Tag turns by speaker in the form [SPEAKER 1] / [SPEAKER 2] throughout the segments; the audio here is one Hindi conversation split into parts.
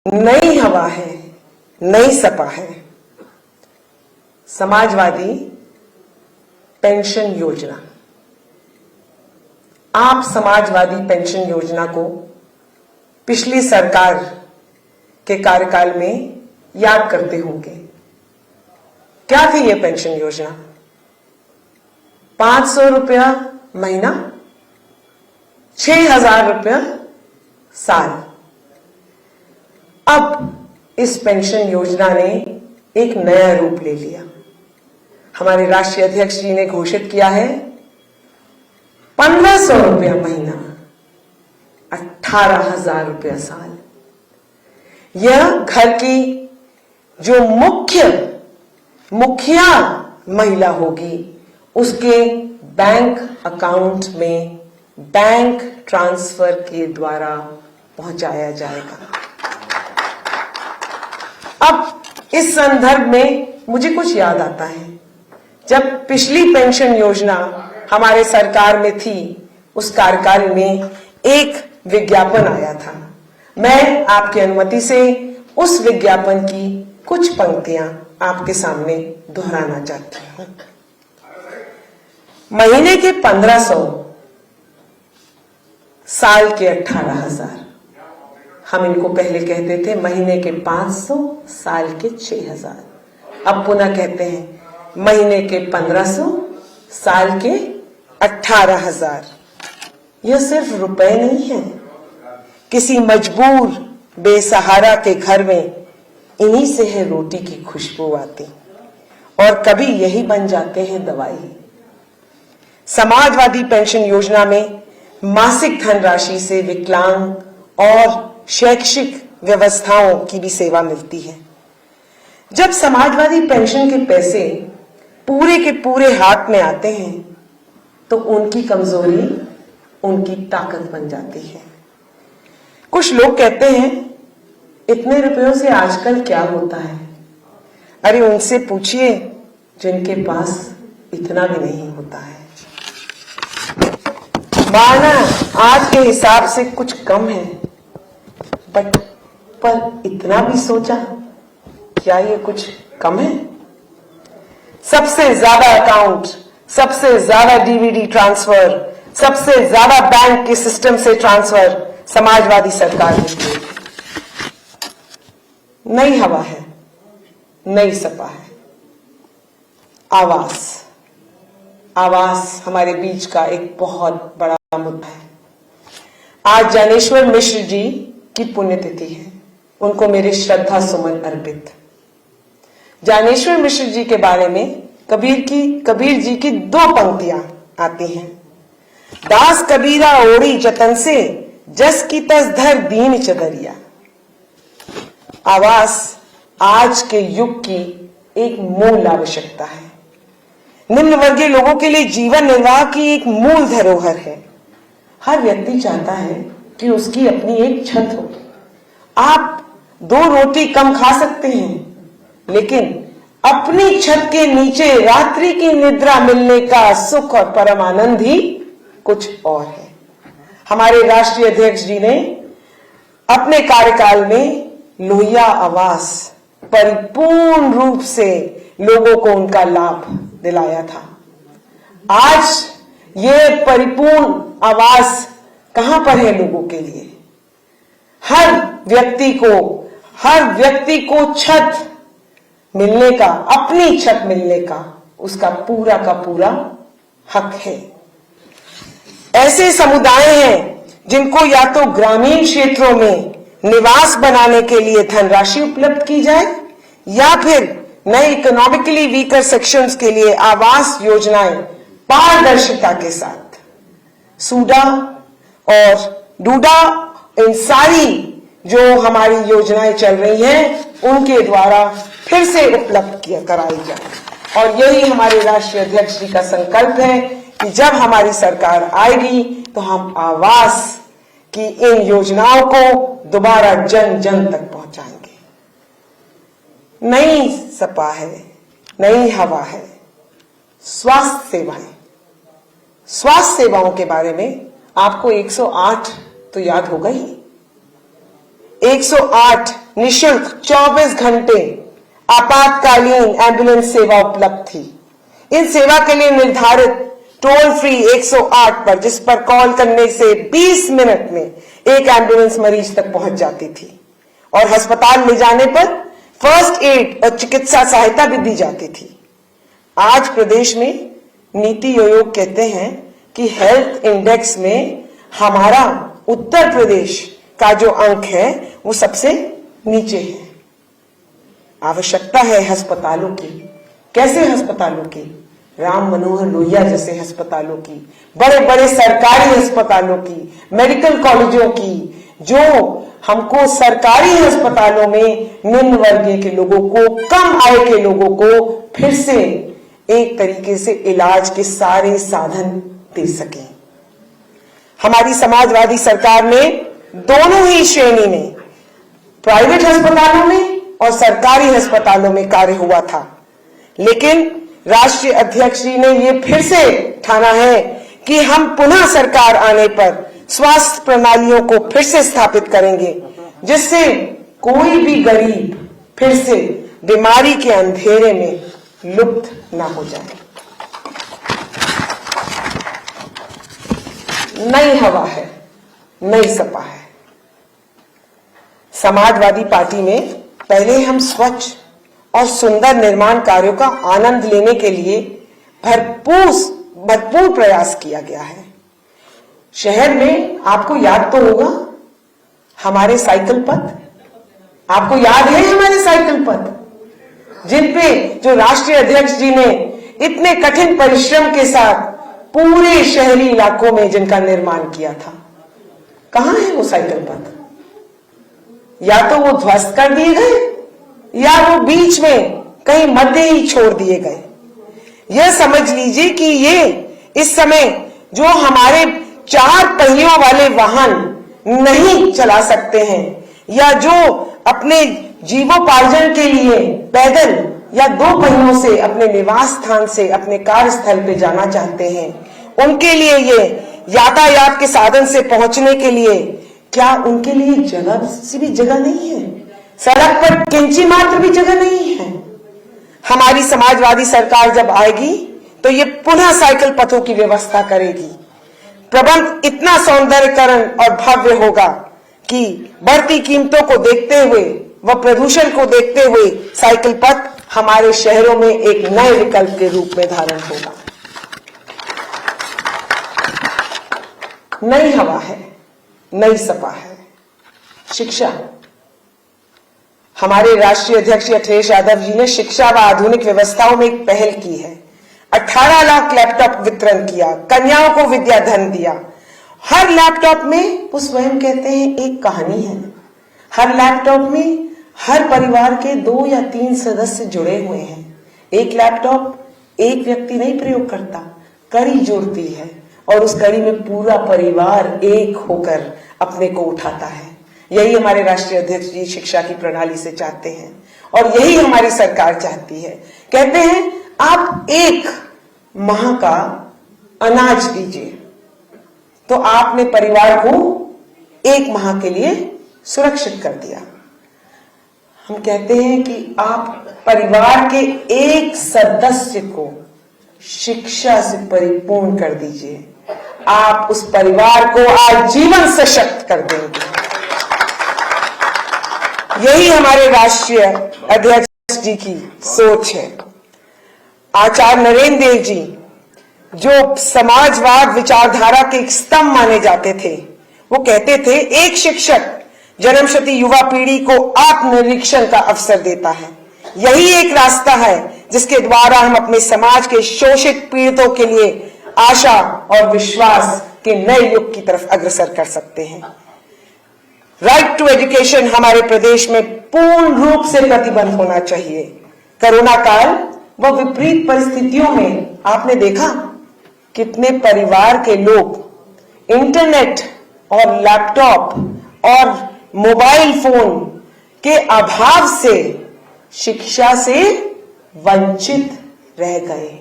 [SPEAKER 1] नई हवा है, नई सपा है। समाजवादी पेंशन योजना। आप समाजवादी पेंशन योजना को पिछली सरकार के कार्यकाल में याद करते होंगे। क्या थी यह पेंशन योजना? 500 रुपया महीना, 6,000 रुपया साल। अब इस पेंशन योजना ने एक नया रूप ले लिया। हमारे राष्ट्रीय अध्यक्ष जी ने घोषित किया है 1,500 रुपया महीना, 18,000 रुपया साल। यह घर की जो मुखिया महिला होगी उसके बैंक अकाउंट में बैंक ट्रांसफर के द्वारा पहुंचाया जाएगा। अब इस संदर्भ में मुझे कुछ याद आता है। जब पिछली पेंशन योजना हमारे सरकार में थी, उस कार्यकाल में एक विज्ञापन आया था। मैं आपकी अनुमति से उस विज्ञापन की कुछ पंक्तियां आपके सामने दोहराना चाहती हूं। महीने के 1,500, साल के 18,000। हम इनको पहले कहते थे महीने के 500, साल के 6,000। अब पुनः कहते हैं महीने के 1,500, साल के 18,000। यह सिर्फ रुपए नहीं है। किसी मजबूर बेसहारा के घर में इन्हीं से है रोटी की खुशबू आती, और कभी यही बन जाते हैं दवाई। समाजवादी पेंशन योजना में मासिक धनराशि से विकलांग और शैक्षिक व्यवस्थाओं की भी सेवा मिलती है। जब समाजवादी पेंशन के पैसे पूरे के पूरे हाथ में आते हैं तो उनकी कमजोरी उनकी ताकत बन जाती है। कुछ लोग कहते हैं इतने रुपयों से आजकल क्या होता है। अरे उनसे पूछिए जिनके पास इतना भी नहीं होता है। माना आज के हिसाब से कुछ कम है, पर इतना भी सोचा, क्या ये कुछ कम है? सबसे ज्यादा अकाउंट, सबसे ज्यादा डीवीडी ट्रांसफर, सबसे ज्यादा बैंक के सिस्टम से ट्रांसफर समाजवादी सरकार ने किए। नई हवा है, नई सपा है। आवास हमारे बीच का एक बहुत बड़ा मुद्दा है। आज ज्ञानेश्वर मिश्र जी की पुण्यतिथि है। उनको मेरे श्रद्धा सुमन अर्पित। ज्ञानेश्वर मिश्र जी के बारे में कबीर जी की 2 पंक्तियां आती हैं। दास कबीरा ओढ़ी जतन से, जस की तस धर दीन चदरिया। आवास आज के युग की एक मूल आवश्यकता है। निम्न वर्गीय लोगों के लिए जीवन निर्वाह की एक मूल धरोहर है। हर व्यक्ति चाहता है कि उसकी अपनी एक छत हो। आप 2 रोटी कम खा सकते हैं, लेकिन अपनी छत के नीचे रात्रि की निद्रा मिलने का सुख और परम आनंद ही कुछ और है। हमारे राष्ट्रीय अध्यक्ष जी ने अपने कार्यकाल में लोहिया आवास परिपूर्ण रूप से लोगों को उनका लाभ दिलाया था। आज ये परिपूर्ण आवास कहां पर है लोगों के लिए? हर व्यक्ति को छत मिलने का, अपनी छत मिलने का उसका पूरा का पूरा हक है। ऐसे समुदाय हैं जिनको या तो ग्रामीण क्षेत्रों में निवास बनाने के लिए धनराशि उपलब्ध की जाए, या फिर नए इकोनॉमिकली वीकर सेक्शंस के लिए आवास योजनाएं पारदर्शिता के साथ, सूडा और डूडा, इन सारी जो हमारी योजनाएं चल रही हैं उनके द्वारा फिर से उपलब्ध कराई जाए। और यही हमारे राष्ट्रीय अध्यक्ष जी का संकल्प है कि जब हमारी सरकार आएगी तो हम आवास की इन योजनाओं को दोबारा जन जन तक पहुंचाएंगे। नई सपा है, नई हवा है। स्वास्थ्य सेवाएं। स्वास्थ्य सेवाओं के बारे में आपको 108 तो याद होगा ही। 108 निशुल्क 24 घंटे आपातकालीन एम्बुलेंस सेवा उपलब्ध थी। इन सेवा के लिए निर्धारित टोल फ्री 108 पर, जिस पर कॉल करने से 20 मिनट में एक एम्बुलेंस मरीज तक पहुंच जाती थी और अस्पताल ले जाने पर फर्स्ट एड और चिकित्सा सहायता भी दी जाती थी। आज प्रदेश में नीति आयोग कहते हैं कि हेल्थ इंडेक्स में हमारा उत्तर प्रदेश का जो अंक है वो सबसे नीचे है। आवश्यकता है अस्पतालों की। कैसे अस्पतालों की? राम मनोहर लोहिया जैसे अस्पतालों की, बड़े बड़े सरकारी अस्पतालों की, मेडिकल कॉलेजों की, जो हमको सरकारी अस्पतालों में निम्न वर्गीय के लोगों को, कम आय के लोगों को फिर से एक तरीके से इलाज के सारे साधन दे सके। हमारी समाजवादी सरकार ने दोनों ही श्रेणी में, प्राइवेट अस्पतालों में और सरकारी अस्पतालों में कार्य हुआ था, लेकिन राष्ट्रीय अध्यक्ष जी ने ये फिर से ठाना है कि हम पुनः सरकार आने पर स्वास्थ्य प्रणालियों को फिर से स्थापित करेंगे, जिससे कोई भी गरीब फिर से बीमारी के अंधेरे में लुप्त ना हो जाए। नई हवा है, नई सपा है। समाजवादी पार्टी में पहले हम स्वच्छ और सुंदर निर्माण कार्यों का आनंद लेने के लिए भरपूर प्रयास किया गया है। शहर में आपको याद तो होगा हमारे साइकिल पथ, आपको याद है हमारे साइकिल पथ, जिन पे जो राष्ट्रीय अध्यक्ष जी ने इतने कठिन परिश्रम के साथ पूरे शहरी इलाकों में जिनका निर्माण किया था। कहां है वो साइकिल पथ? या तो वो ध्वस्त कर दिए गए या वो बीच में कहीं मध्य ही छोड़ दिए गए। यह समझ लीजिए कि ये इस समय जो हमारे 4 पहियों वाले वाहन नहीं चला सकते हैं या जो अपने जीवोपार्जन के लिए पैदल या 2 पहियों से अपने निवास स्थान से अपने कार्यस्थल पे जाना चाहते हैं, उनके लिए ये यातायात के साधन से पहुंचने के लिए क्या उनके लिए जगह सी भी जगह नहीं है? सड़क पर किंची मात्र भी जगह नहीं है। हमारी समाजवादी सरकार जब आएगी तो ये पुनः साइकिल पथों की व्यवस्था करेगी। प्रबंध इतना सौंदर्यकरण और भव्य होगा कि बढ़ती कीमतों को देखते हुए व प्रदूषण को देखते हुए साइकिल पथ हमारे शहरों में एक नए विकल्प के रूप में धारण होगा। नई हवा है, नई सपा है। शिक्षा, हमारे राष्ट्रीय अध्यक्ष अखिलेश यादव जी ने शिक्षा व आधुनिक व्यवस्थाओं में एक पहल की है। 18 लाख लैपटॉप वितरण किया, कन्याओं को विद्या धन दिया। हर लैपटॉप में वो स्वयं कहते हैं एक कहानी है। हर लैपटॉप में हर परिवार के 2 या 3 सदस्य जुड़े हुए हैं। एक लैपटॉप एक व्यक्ति नहीं प्रयोग करता, कड़ी जुड़ती है और उस कड़ी में पूरा परिवार एक होकर अपने को उठाता है। यही हमारे राष्ट्रीय अध्यक्ष जी शिक्षा की प्रणाली से चाहते हैं और यही हमारी सरकार चाहती है। कहते हैं आप 1 माह का अनाज दीजिए, तो आपने परिवार को 1 माह के लिए सुरक्षित कर दिया। हम कहते हैं कि आप परिवार के एक सदस्य को शिक्षा से परिपूर्ण कर दीजिए, आप उस परिवार को आजीवन सशक्त कर देंगे। यही हमारे राष्ट्रीय अध्यक्ष जी की सोच है। आचार्य नरेंद्र देव जी जो समाजवाद विचारधारा के एक स्तंभ माने जाते थे, वो कहते थे एक शिक्षक जन्मशती युवा पीढ़ी को आत्मनिरीक्षण का अवसर देता है। यही एक रास्ता है जिसके द्वारा हम अपने समाज के शोषित पीड़ितों के लिए आशा और विश्वास के नए युग की तरफ अग्रसर कर सकते हैं। राइट टू एजुकेशन हमारे प्रदेश में पूर्ण रूप से प्रतिबंध होना चाहिए। कोरोना काल व विपरीत परिस्थितियों में आपने देखा कितने परिवार के लोग इंटरनेट और लैपटॉप और मोबाइल फोन के अभाव से शिक्षा से वंचित रह गए।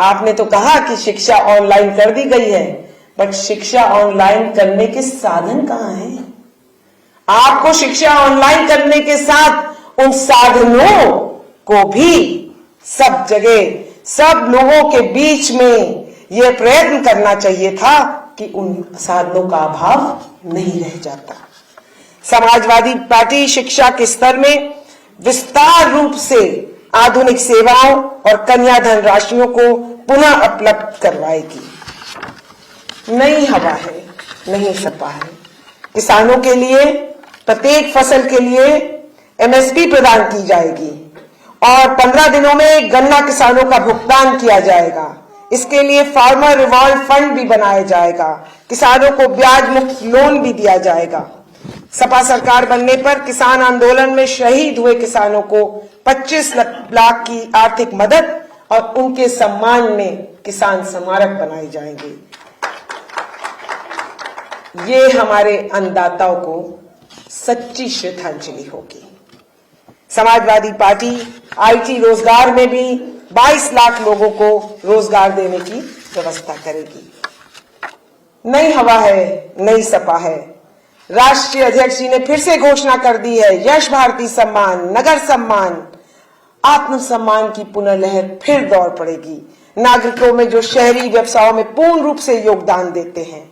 [SPEAKER 1] आपने तो कहा कि शिक्षा ऑनलाइन कर दी गई है, बट शिक्षा ऑनलाइन करने के साधन कहां हैं? आपको शिक्षा ऑनलाइन करने के साथ उन साधनों को भी सब जगह, सब लोगों के बीच में यह प्रयत्न करना चाहिए था कि उन साधनों का अभाव नहीं रह जाता। समाजवादी पार्टी शिक्षा के स्तर में विस्तार रूप से आधुनिक सेवाओं और कन्याधन राशियों को पुनः उपलब्ध करवाएगी। नई हवा है, नई सपा है। किसानों के लिए प्रत्येक फसल के लिए एमएसपी प्रदान की जाएगी और 15 दिनों में गन्ना किसानों का भुगतान किया जाएगा। इसके लिए फार्मर रिवॉल्व फंड भी बनाया जाएगा। किसानों को ब्याज मुक्त लोन भी दिया जाएगा। सपा सरकार बनने पर किसान आंदोलन में शहीद हुए किसानों को 25 लाख की आर्थिक मदद और उनके सम्मान में किसान स्मारक बनाए जाएंगे। ये हमारे अन्नदाताओं को सच्ची श्रद्धांजलि होगी। समाजवादी पार्टी आईटी रोजगार में भी 22 लाख लोगों को रोजगार देने की व्यवस्था करेगी। नई हवा है, नई सपा है। राष्ट्रीय अध्यक्ष जी ने फिर से घोषणा कर दी है, यश भारती सम्मान, नगर सम्मान, आत्मसम्मान की पुनर्लहर फिर दौड़ पड़ेगी। नागरिकों में जो शहरी व्यवसायों में पूर्ण रूप से योगदान देते हैं,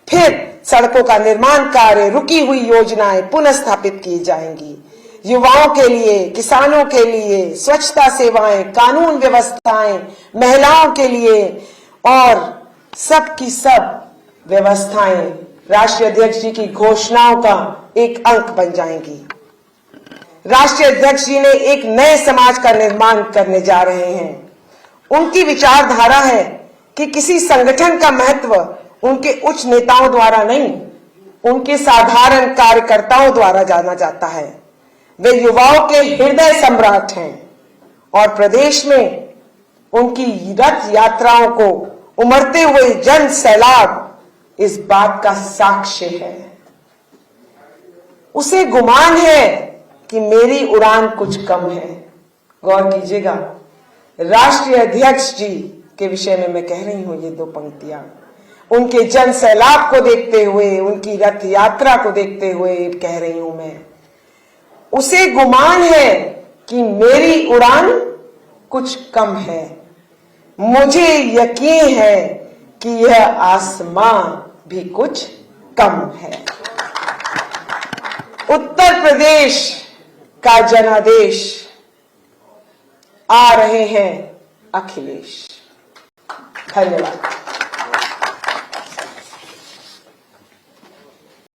[SPEAKER 1] फिर सड़कों का निर्माण कार्य, रुकी हुई योजनाएं पुनः स्थापित की जाएंगी। युवाओं के लिए, किसानों के लिए स्वच्छता सेवाएं, कानून व्यवस्थाएं, महिलाओं के लिए और सब की सब व्यवस्थाएं राष्ट्रीय अध्यक्ष जी की घोषणाओं का एक अंक बन जाएंगी। राष्ट्रीय अध्यक्ष जी ने एक नए समाज का निर्माण करने जा रहे हैं। उनकी विचारधारा है कि किसी संगठन का महत्व उनके उच्च नेताओं द्वारा नहीं, उनके साधारण कार्यकर्ताओं द्वारा जाना जाता है। वे युवाओं के हृदय सम्राट हैं और प्रदेश में उनकी रथ यात्राओं को उमड़ते हुए जन सैलाब इस बात का साक्ष्य है। उसे गुमान है कि मेरी उड़ान कुछ कम है। गौर कीजिएगा, राष्ट्रीय अध्यक्ष जी के विषय में मैं कह रही हूं ये दो पंक्तियां। उनके जन सैलाब को देखते हुए, उनकी रथ यात्रा को देखते हुए कह रही हूं मैं, उसे गुमान है कि मेरी उड़ान कुछ कम है। मुझे यकीन है कि यह आसमां भी कुछ कम है। उत्तर प्रदेश का जनादेश आ रहे हैं अखिलेश। धन्यवाद।